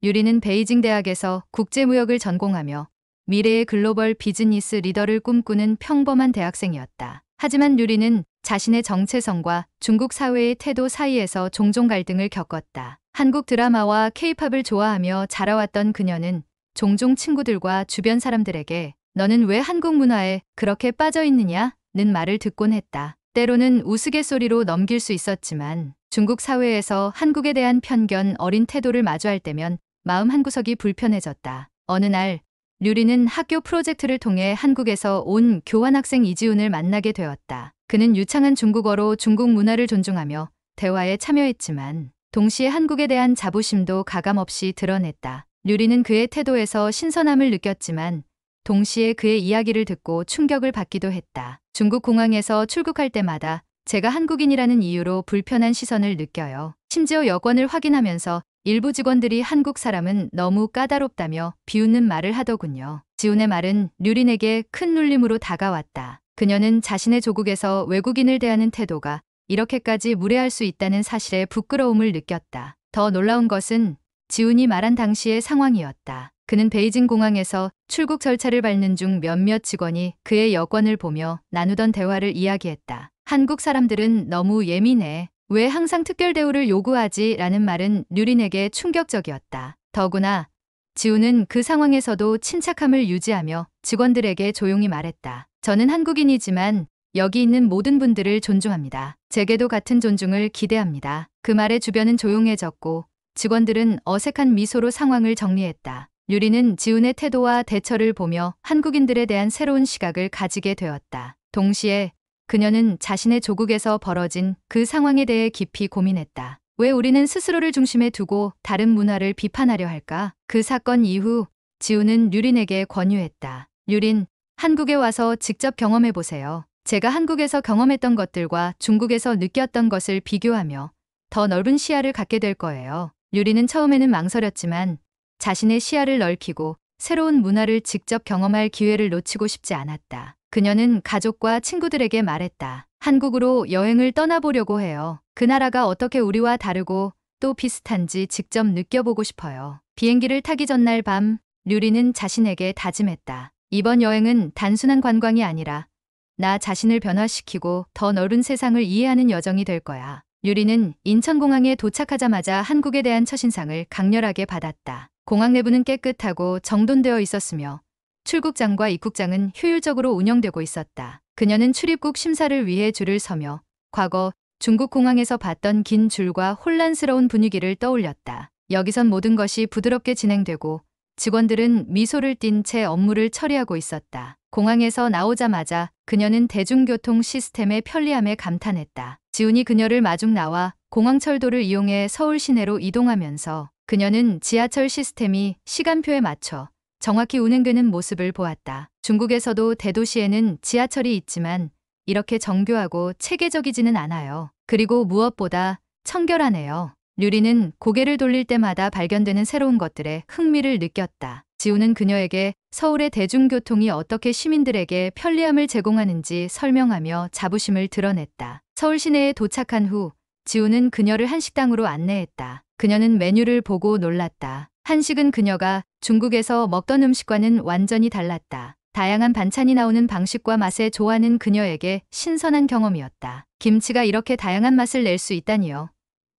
류리는 베이징 대학에서 국제무역을 전공하며 미래의 글로벌 비즈니스 리더를 꿈꾸는 평범한 대학생이었다. 하지만 류리는 자신의 정체성과 중국 사회의 태도 사이에서 종종 갈등을 겪었다. 한국 드라마와 케이팝을 좋아하며 자라왔던 그녀는 종종 친구들과 주변 사람들에게 너는 왜 한국 문화에 그렇게 빠져 있느냐는 말을 듣곤 했다. 때로는 우스갯소리로 넘길 수 있었지만 중국 사회에서 한국에 대한 편견 어린 태도를 마주할 때면 마음 한구석이 불편해졌다. 어느 날 류리는 학교 프로젝트를 통해 한국에서 온 교환학생 이지훈을 만나게 되었다. 그는 유창한 중국어로 중국 문화를 존중하며 대화에 참여했지만 동시에 한국에 대한 자부심도 가감없이 드러냈다. 류리는 그의 태도에서 신선함을 느꼈지만 동시에 그의 이야기를 듣고 충격을 받기도 했다. 중국 공항에서 출국할 때마다 제가 한국인이라는 이유로 불편한 시선을 느껴요. 심지어 여권을 확인하면서 일부 직원들이 한국 사람은 너무 까다롭다며 비웃는 말을 하더군요. 지훈의 말은 류린에게 큰 눌림으로 다가왔다. 그녀는 자신의 조국에서 외국인을 대하는 태도가 이렇게까지 무례할 수 있다는 사실에 부끄러움을 느꼈다. 더 놀라운 것은 지훈이 말한 당시의 상황이었다. 그는 베이징 공항에서 출국 절차를 밟는 중 몇몇 직원이 그의 여권을 보며 나누던 대화를 이야기했다. 한국 사람들은 너무 예민해. 왜 항상 특별 대우를 요구하지? 라는 말은 류린에게 충격적이었다. 더구나 지훈은 그 상황에서도 침착함을 유지하며 직원들에게 조용히 말했다. 저는 한국인이지만 여기 있는 모든 분들을 존중합니다. 제게도 같은 존중을 기대합니다. 그 말에 주변은 조용해졌고 직원들은 어색한 미소로 상황을 정리했다. 류리는 지훈의 태도와 대처를 보며 한국인들에 대한 새로운 시각을 가지게 되었다. 동시에 그녀는 자신의 조국에서 벌어진 그 상황에 대해 깊이 고민했다. 왜 우리는 스스로를 중심에 두고 다른 문화를 비판하려 할까? 그 사건 이후 지훈은 류린에게 권유했다. 류린, 한국에 와서 직접 경험해보세요. 제가 한국에서 경험했던 것들과 중국에서 느꼈던 것을 비교하며 더 넓은 시야를 갖게 될 거예요. 류린은 처음에는 망설였지만 자신의 시야를 넓히고 새로운 문화를 직접 경험할 기회를 놓치고 싶지 않았다. 그녀는 가족과 친구들에게 말했다. 한국으로 여행을 떠나보려고 해요. 그 나라가 어떻게 우리와 다르고 또 비슷한지 직접 느껴보고 싶어요. 비행기를 타기 전날 밤 류리는 자신에게 다짐했다. 이번 여행은 단순한 관광이 아니라 나 자신을 변화시키고 더 넓은 세상을 이해하는 여정이 될 거야. 류리는 인천공항에 도착하자마자 한국에 대한 첫인상을 강렬하게 받았다. 공항 내부는 깨끗하고 정돈되어 있었으며 출국장과 입국장은 효율적으로 운영되고 있었다. 그녀는 출입국 심사를 위해 줄을 서며 과거 중국 공항에서 봤던 긴 줄과 혼란스러운 분위기를 떠올렸다. 여기선 모든 것이 부드럽게 진행되고 직원들은 미소를 띤 채 업무를 처리하고 있었다. 공항에서 나오자마자 그녀는 대중교통 시스템의 편리함에 감탄했다. 지훈이 그녀를 마중 나와 공항철도를 이용해 서울 시내로 이동하면서 그녀는 지하철 시스템이 시간표에 맞춰 정확히 운행되는 모습을 보았다. 중국에서도 대도시에는 지하철이 있지만 이렇게 정교하고 체계적이지는 않아요. 그리고 무엇보다 청결하네요. 류리는 고개를 돌릴 때마다 발견되는 새로운 것들에 흥미를 느꼈다. 지훈은 그녀에게 서울의 대중교통이 어떻게 시민들에게 편리함을 제공하는지 설명하며 자부심을 드러냈다. 서울 시내에 도착한 후 지훈은 그녀를 한식당으로 안내했다. 그녀는 메뉴를 보고 놀랐다. 한식은 그녀가 중국에서 먹던 음식과는 완전히 달랐다. 다양한 반찬이 나오는 방식과 맛에 좋아하는 그녀에게 신선한 경험이었다. 김치가 이렇게 다양한 맛을 낼 수 있다니요.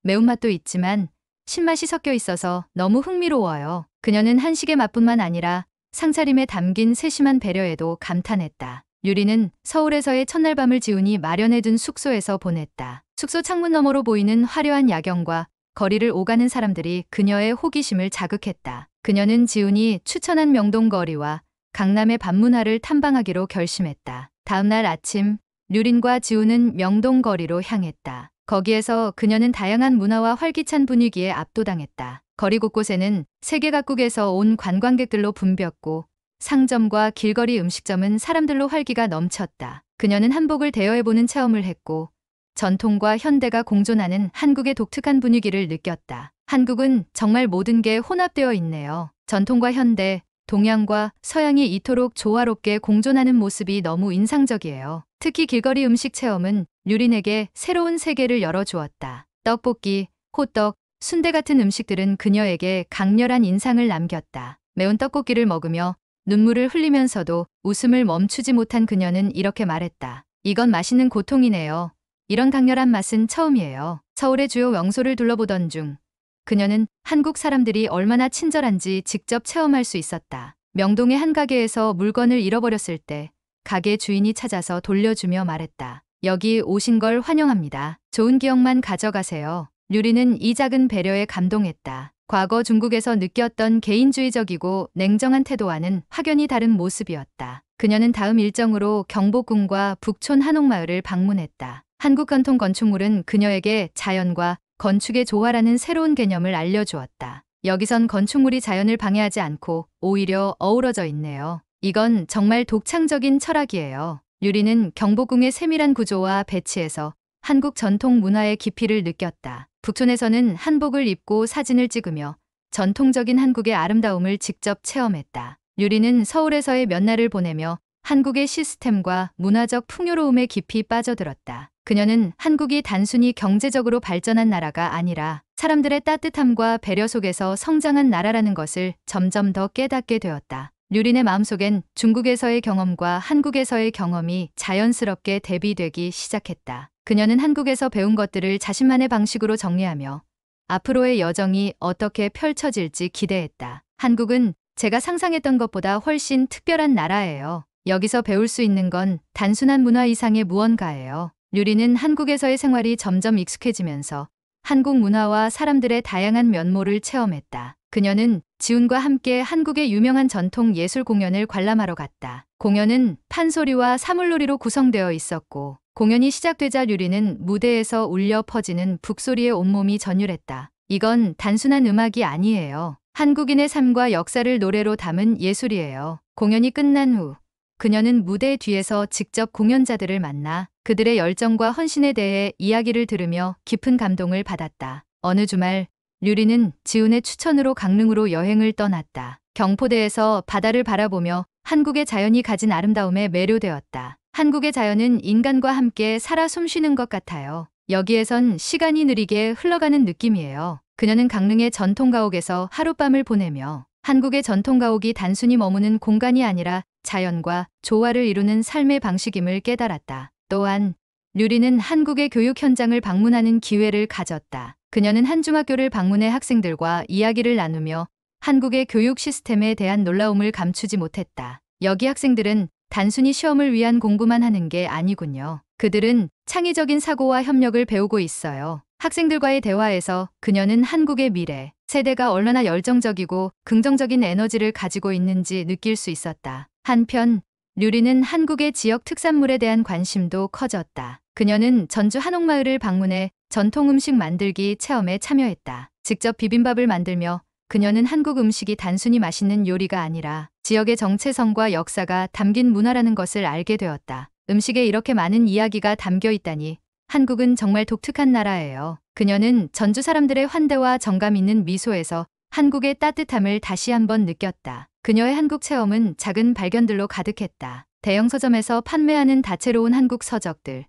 매운맛도 있지만 신맛이 섞여 있어서 너무 흥미로워요. 그녀는 한식의 맛뿐만 아니라 상차림에 담긴 세심한 배려에도 감탄했다. 류리는 서울에서의 첫날 밤을 지훈이 마련해둔 숙소에서 보냈다. 숙소 창문 너머로 보이는 화려한 야경과 거리를 오가는 사람들이 그녀의 호기심을 자극했다. 그녀는 지훈이 추천한 명동거리와 강남의 밤문화를 탐방하기로 결심했다. 다음 날 아침 류린과 지훈은 명동거리로 향했다. 거기에서 그녀는 다양한 문화와 활기찬 분위기에 압도당했다. 거리 곳곳에는 세계 각국에서 온 관광객들로 붐볐고 상점과 길거리 음식점은 사람들로 활기가 넘쳤다. 그녀는 한복을 대여해보는 체험을 했고 전통과 현대가 공존하는 한국의 독특한 분위기를 느꼈다. 한국은 정말 모든 게 혼합되어 있네요. 전통과 현대, 동양과 서양이 이토록 조화롭게 공존하는 모습이 너무 인상적이에요. 특히 길거리 음식 체험은 류린에게 새로운 세계를 열어주었다. 떡볶이, 호떡, 순대 같은 음식들은 그녀에게 강렬한 인상을 남겼다. 매운 떡볶이를 먹으며 눈물을 흘리면서도 웃음을 멈추지 못한 그녀는 이렇게 말했다. 이건 맛있는 고통이네요. 이런 강렬한 맛은 처음이에요. 서울의 주요 명소를 둘러보던 중 그녀는 한국 사람들이 얼마나 친절한지 직접 체험할 수 있었다. 명동의 한 가게에서 물건을 잃어버렸을 때 가게 주인이 찾아서 돌려주며 말했다. 여기 오신 걸 환영합니다. 좋은 기억만 가져가세요. 류리는 이 작은 배려에 감동했다. 과거 중국에서 느꼈던 개인주의적이고 냉정한 태도와는 확연히 다른 모습이었다. 그녀는 다음 일정으로 경복궁과 북촌 한옥마을을 방문했다. 한국 전통 건축물은 그녀에게 자연과 건축의 조화라는 새로운 개념을 알려주었다. 여기선 건축물이 자연을 방해하지 않고 오히려 어우러져 있네요. 이건 정말 독창적인 철학이에요. 류리는 경복궁의 세밀한 구조와 배치에서 한국 전통 문화의 깊이를 느꼈다. 북촌에서는 한복을 입고 사진을 찍으며 전통적인 한국의 아름다움을 직접 체험했다. 류리는 서울에서의 몇 날을 보내며 한국의 시스템과 문화적 풍요로움에 깊이 빠져들었다. 그녀는 한국이 단순히 경제적으로 발전한 나라가 아니라 사람들의 따뜻함과 배려 속에서 성장한 나라라는 것을 점점 더 깨닫게 되었다. 류린의 마음속엔 중국에서의 경험과 한국에서의 경험이 자연스럽게 대비되기 시작했다. 그녀는 한국에서 배운 것들을 자신만의 방식으로 정리하며 앞으로의 여정이 어떻게 펼쳐질지 기대했다. 한국은 제가 상상했던 것보다 훨씬 특별한 나라예요. 여기서 배울 수 있는 건 단순한 문화 이상의 무언가예요. 류리는 한국에서의 생활이 점점 익숙해지면서 한국 문화와 사람들의 다양한 면모를 체험했다. 그녀는 지훈과 함께 한국의 유명한 전통 예술 공연을 관람하러 갔다. 공연은 판소리와 사물놀이로 구성되어 있었고 공연이 시작되자 류리는 무대에서 울려 퍼지는 북소리에 온몸이 전율했다. 이건 단순한 음악이 아니에요. 한국인의 삶과 역사를 노래로 담은 예술이에요. 공연이 끝난 후 그녀는 무대 뒤에서 직접 공연자들을 만나 그들의 열정과 헌신에 대해 이야기를 들으며 깊은 감동을 받았다. 어느 주말 류리는 지훈의 추천으로 강릉으로 여행을 떠났다. 경포대에서 바다를 바라보며 한국의 자연이 가진 아름다움에 매료되었다. 한국의 자연은 인간과 함께 살아 숨쉬는 것 같아요. 여기에선 시간이 느리게 흘러가는 느낌이에요. 그녀는 강릉의 전통가옥에서 하룻밤을 보내며 한국의 전통가옥이 단순히 머무는 공간이 아니라 자연과 조화를 이루는 삶의 방식임을 깨달았다. 또한 류리는 한국의 교육 현장을 방문하는 기회를 가졌다. 그녀는 한 중학교를 방문해 학생들과 이야기를 나누며 한국의 교육 시스템에 대한 놀라움을 감추지 못했다. 여기 학생들은 단순히 시험을 위한 공부만 하는 게 아니군요. 그들은 창의적인 사고와 협력을 배우고 있어요. 학생들과의 대화에서 그녀는 한국의 미래, 세대가 얼마나 열정적이고 긍정적인 에너지를 가지고 있는지 느낄 수 있었다. 한편 류리는 한국의 지역 특산물에 대한 관심도 커졌다. 그녀는 전주 한옥마을을 방문해 전통 음식 만들기 체험에 참여했다. 직접 비빔밥을 만들며 그녀는 한국 음식이 단순히 맛있는 요리가 아니라 지역의 정체성과 역사가 담긴 문화라는 것을 알게 되었다. 음식에 이렇게 많은 이야기가 담겨 있다니 한국은 정말 독특한 나라예요. 그녀는 전주 사람들의 환대와 정감 있는 미소에서 한국의 따뜻함을 다시 한번 느꼈다. 그녀의 한국 체험은 작은 발견들로 가득했다. 대형 서점에서 판매하는 다채로운 한국 서적들,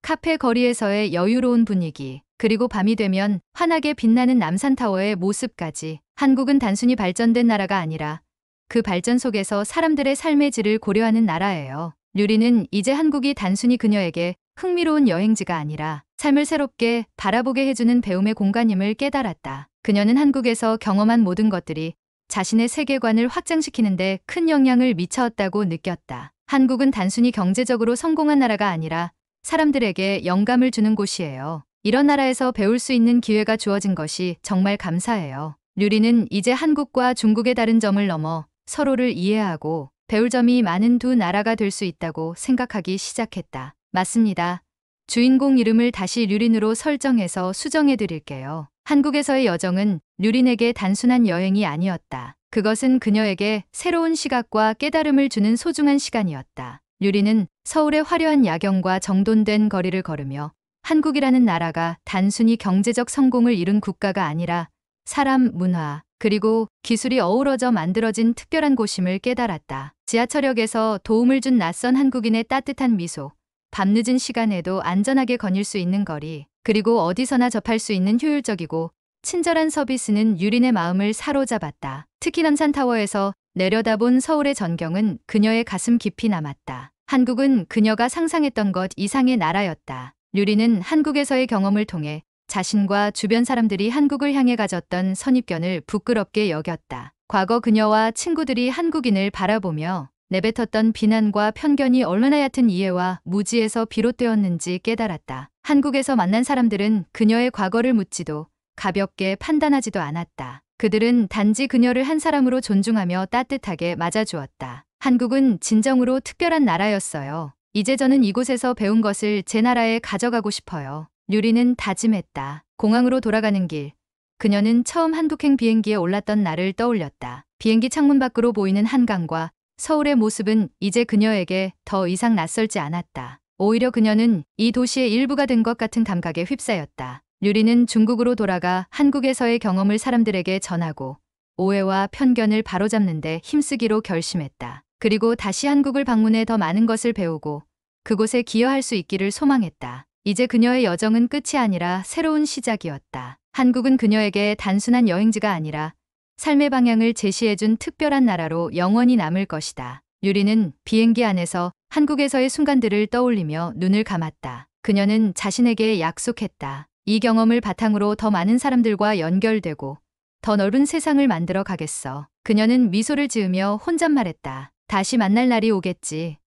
카페 거리에서의 여유로운 분위기, 그리고 밤이 되면 환하게 빛나는 남산타워의 모습까지. 한국은 단순히 발전된 나라가 아니라 그 발전 속에서 사람들의 삶의 질을 고려하는 나라예요. 류리는 이제 한국이 단순히 그녀에게 흥미로운 여행지가 아니라 삶을 새롭게 바라보게 해주는 배움의 공간임을 깨달았다. 그녀는 한국에서 경험한 모든 것들이 자신의 세계관을 확장시키는데 큰 영향을 미쳤다고 느꼈다. 한국은 단순히 경제적으로 성공한 나라가 아니라 사람들에게 영감을 주는 곳이에요. 이런 나라에서 배울 수 있는 기회가 주어진 것이 정말 감사해요. 류리는 이제 한국과 중국의 다른 점을 넘어 서로를 이해하고 배울 점이 많은 두 나라가 될 수 있다고 생각하기 시작했다. 맞습니다. 주인공 이름을 다시 류린으로 설정해서 수정해 드릴게요. 한국에서의 여정은 류린에게 단순한 여행이 아니었다. 그것은 그녀에게 새로운 시각과 깨달음을 주는 소중한 시간이었다. 류린은 서울의 화려한 야경과 정돈된 거리를 걸으며 한국이라는 나라가 단순히 경제적 성공을 이룬 국가가 아니라 사람, 문화, 그리고 기술이 어우러져 만들어진 특별한 곳임을 깨달았다. 지하철역에서 도움을 준 낯선 한국인의 따뜻한 미소, 밤늦은 시간에도 안전하게 거닐 수 있는 거리, 그리고 어디서나 접할 수 있는 효율적이고 친절한 서비스는 유린의 마음을 사로잡았다. 특히 남산타워에서 내려다본 서울의 전경은 그녀의 가슴 깊이 남았다. 한국은 그녀가 상상했던 것 이상의 나라였다. 유리는 한국에서의 경험을 통해 자신과 주변 사람들이 한국을 향해 가졌던 선입견을 부끄럽게 여겼다. 과거 그녀와 친구들이 한국인을 바라보며 내뱉었던 비난과 편견이 얼마나 얕은 이해와 무지에서 비롯되었는지 깨달았다. 한국에서 만난 사람들은 그녀의 과거를 묻지도 가볍게 판단하지도 않았다. 그들은 단지 그녀를 한 사람으로 존중하며 따뜻하게 맞아주었다. 한국은 진정으로 특별한 나라였어요. 이제 저는 이곳에서 배운 것을 제 나라에 가져가고 싶어요. 유리는 다짐했다. 공항으로 돌아가는 길, 그녀는 처음 한국행 비행기에 올랐던 날을 떠올렸다. 비행기 창문 밖으로 보이는 한강과 서울의 모습은 이제 그녀에게 더 이상 낯설지 않았다. 오히려 그녀는 이 도시의 일부가 된 것 같은 감각에 휩싸였다. 유리는 중국으로 돌아가 한국에서의 경험을 사람들에게 전하고 오해와 편견을 바로잡는 데 힘쓰기로 결심했다. 그리고 다시 한국을 방문해 더 많은 것을 배우고 그곳에 기여할 수 있기를 소망했다. 이제 그녀의 여정은 끝이 아니라 새로운 시작이었다. 한국은 그녀에게 단순한 여행지가 아니라 삶의 방향을 제시해준 특별한 나라로 영원히 남을 것이다. 유리는 비행기 안에서 한국에서의 순간들을 떠올리며 눈을 감았다. 그녀는 자신에게 약속했다. 이 경험을 바탕으로 더 많은 사람들과 연결되고 더 넓은 세상을 만들어 가겠어. 그녀는 미소를 지으며 혼잣말했다. 다시 만날 날이 오겠지.